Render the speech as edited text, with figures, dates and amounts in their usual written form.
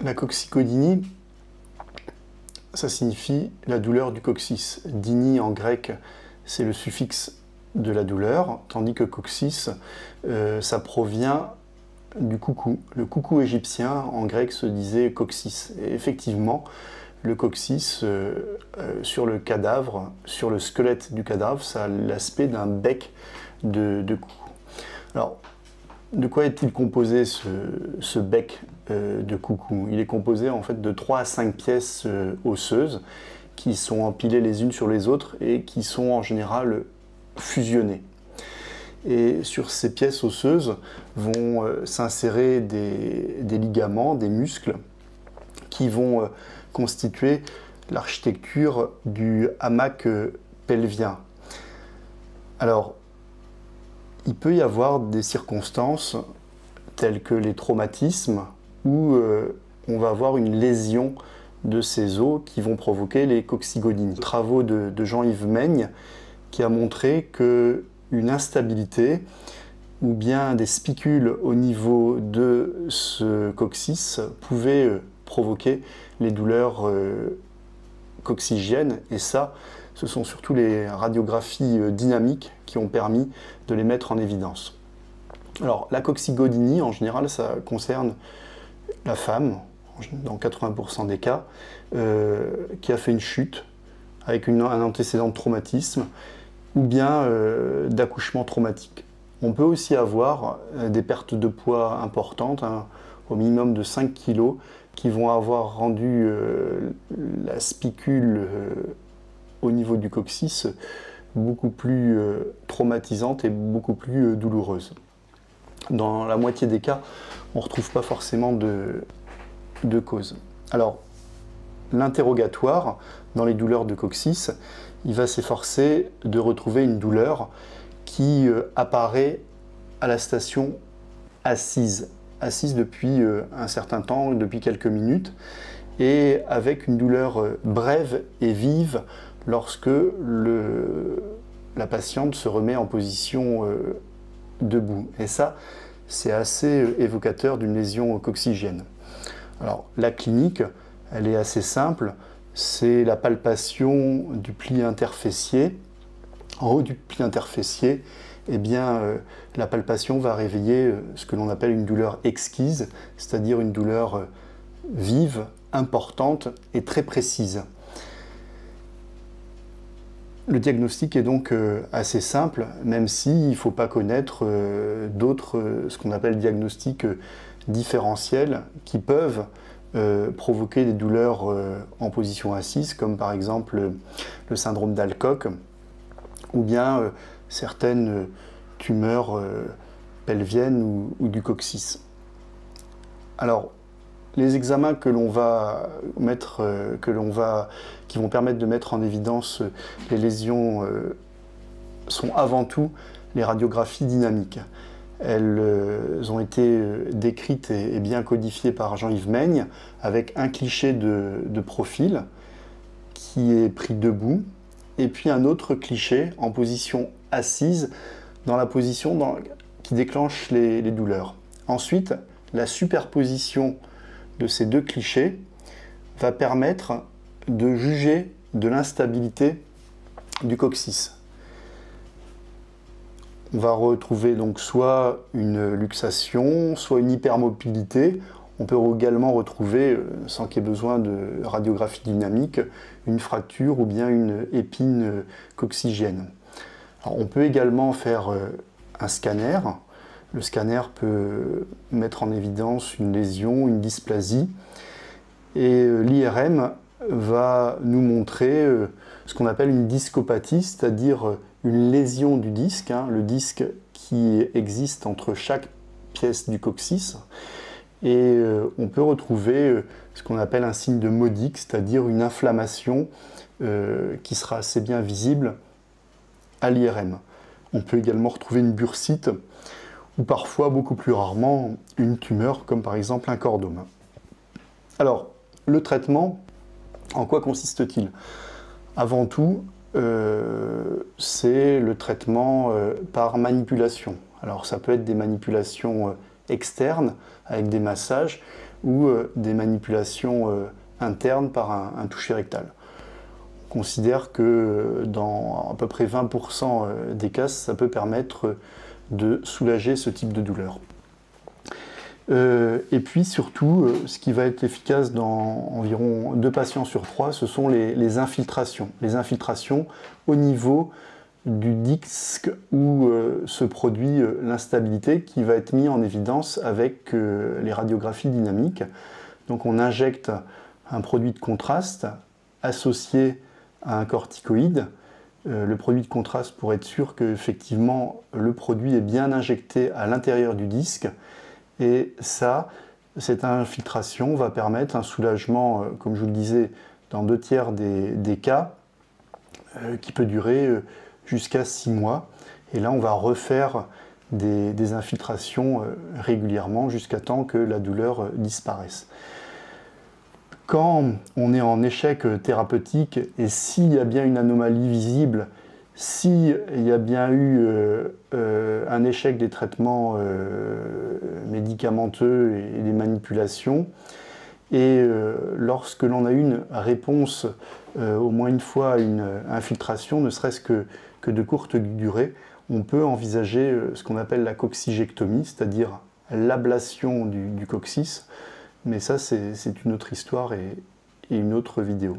La coccygodynie, ça signifie la douleur du coccyx. Dynie en grec, c'est le suffixe de la douleur, tandis que coccyx, ça provient du coucou. Le coucou égyptien, en grec, se disait coccyx. Et effectivement, le coccyx, sur le cadavre, sur le squelette du cadavre, ça a l'aspect d'un bec de coucou. Alors, de quoi est-il composé ce bec de coucou? Il est composé en fait de 3 à 5 pièces osseuses qui sont empilées les unes sur les autres et qui sont en général fusionnées. Et sur ces pièces osseuses vont s'insérer des ligaments, des muscles qui vont constituer l'architecture du hamac pelvien. Alors, il peut y avoir des circonstances telles que les traumatismes où on va avoir une lésion de ces os qui vont provoquer les coccygodynies. Travaux de Jean-Yves Maigne qui a montré qu'une instabilité ou bien des spicules au niveau de ce coccyx pouvaient provoquer les douleurs coccygiennes, et ça, ce sont surtout les radiographies dynamiques qui ont permis de les mettre en évidence. Alors, la coccygodynie, en général, ça concerne la femme, dans 80% des cas, qui a fait une chute avec un antécédent de traumatisme ou bien d'accouchement traumatique. On peut aussi avoir des pertes de poids importantes, hein, au minimum de 5 kg, qui vont avoir rendu la spicule au niveau du coccyx beaucoup plus traumatisante et beaucoup plus douloureuse. Dans la moitié des cas, on ne retrouve pas forcément de cause. Alors, l'interrogatoire dans les douleurs de coccyx, il va s'efforcer de retrouver une douleur qui apparaît à la station assise depuis un certain temps, depuis quelques minutes, et avec une douleur brève et vive lorsque la patiente se remet en position debout. Et ça, c'est assez évocateur d'une lésion coccygienne. Alors, la clinique, elle est assez simple, c'est la palpation du pli interfessier. En haut du pli interfessier, eh bien, la palpation va réveiller ce que l'on appelle une douleur exquise, c'est-à-dire une douleur vive, importante et très précise. Le diagnostic est donc assez simple, même s'il ne faut pas connaître ce qu'on appelle diagnostics différentiels, qui peuvent provoquer des douleurs en position assise, comme par exemple le syndrome d'Alcock, ou bien certaines tumeurs pelviennes ou du coccyx. Alors, les examens que l'on va mettre, qui vont permettre de mettre en évidence les lésions sont avant tout les radiographies dynamiques. Elles ont été décrites et bien codifiées par Jean-Yves Maigne avec un cliché de profil qui est pris debout et puis un autre cliché en position assise dans la position qui déclenche les douleurs. Ensuite, la superposition de ces deux clichés va permettre de juger de l'instabilité du coccyx. On va retrouver donc soit une luxation, soit une hypermobilité. On peut également retrouver, sans qu'il y ait besoin de radiographie dynamique, une fracture ou bien une épine coccygienne. Alors, on peut également faire un scanner. Le scanner peut mettre en évidence une lésion, une dysplasie. Et l'IRM va nous montrer ce qu'on appelle une discopathie, c'est-à-dire une lésion du disque, hein, le disque qui existe entre chaque pièce du coccyx. Et on peut retrouver ce qu'on appelle un signe de Modic, c'est-à-dire une inflammation qui sera assez bien visible à l'IRM. On peut également retrouver une bursite ou parfois, beaucoup plus rarement, une tumeur, comme par exemple un chordome. Alors, le traitement, en quoi consiste-t-il? Avant tout, c'est le traitement par manipulation. Alors, ça peut être des manipulations externes, avec des massages, ou des manipulations internes par un toucher rectal. On considère que dans à peu près 20% des cas, ça peut permettre de soulager ce type de douleur. Et puis surtout, ce qui va être efficace dans environ 2 patients sur 3, ce sont les infiltrations. Les infiltrations au niveau du disque où se produit l'instabilité qui va être mis en évidence avec les radiographies dynamiques. Donc on injecte un produit de contraste associé à un corticoïde. Le produit de contraste pour être sûr qu'effectivement le produit est bien injecté à l'intérieur du disque. Et ça, cette infiltration va permettre un soulagement, comme je vous le disais, dans 2/3 des cas, qui peut durer jusqu'à 6 mois. Et là, on va refaire des infiltrations régulièrement jusqu'à temps que la douleur disparaisse. Quand on est en échec thérapeutique et s'il y a bien une anomalie visible, s'il y a bien eu un échec des traitements médicamenteux et des manipulations, et lorsque l'on a eu une réponse au moins une fois à une infiltration, ne serait-ce que de courte durée, on peut envisager ce qu'on appelle la coccygectomie, c'est-à-dire l'ablation du coccyx. Mais ça, c'est une autre histoire et une autre vidéo.